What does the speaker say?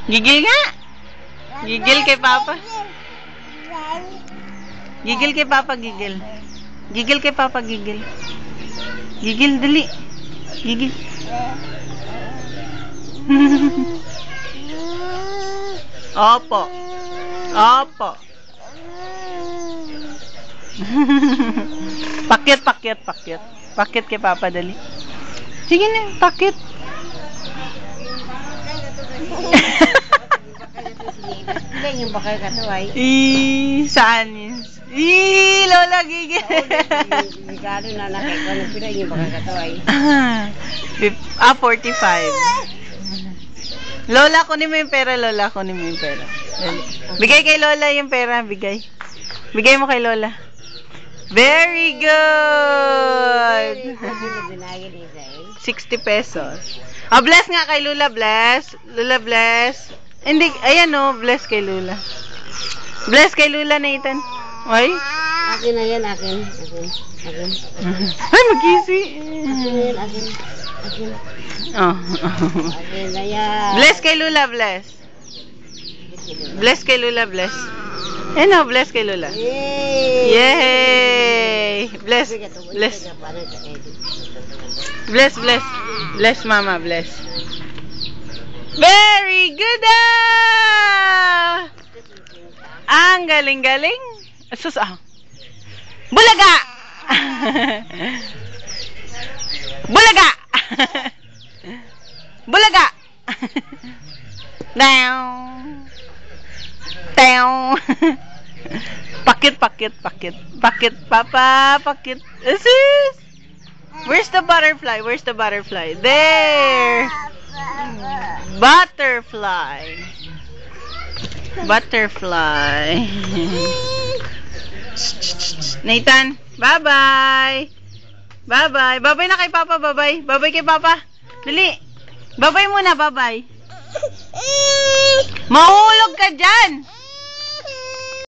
Gigil nga. Gigil kay Papa. Gigil kay Papa, gigil. Gigil kay Papa, gigil. Gigil, dali. Gigil. Opo. Opo. Pakyat, pakyat, pakyat. Pakyat kay Papa, dali. Sige na, pakyat. Ilan yung bakal katuway? Saan yun? Lola, gigil. Regalo na nakita na sila yung bakal katuway. 45. Lola, kunin mo yung pera, Lola. Kunin mo yung pera. Bigay kay Lola yung pera, bigay. Bigay mo kay Lola. Very good! 60 pesos. Oh, bless nga kay Lola, bless. Lola, bless. Hindi, ayan o, bless kay Lola. Bless kay Lola, Nathan. Ay? Akin na yan, akin. Akin. Ay, mag-easy. Akin. Oh. Akin na yan. Bless kay Lola, bless. Bless kay Lola, bless. Ano, bless kay Lola. Yay! Bless. Bless. Bless, bless. Bless, Mama, bless. Very good ah! Ang galing-galing. Sus, Bulaga! Bulaga! Bulaga! Down. Down. Pakit, pakit, pakit. Pakit, Papa, pakit. Sis! Where's the butterfly? Where's the butterfly? There! Butterfly. Butterfly. Nathan, bye-bye. Bye-bye. Bye-bye na kay Papa, bye-bye. Bye-bye kay Papa. Dali. Bye-bye muna, bye-bye. Mahulog ka dyan.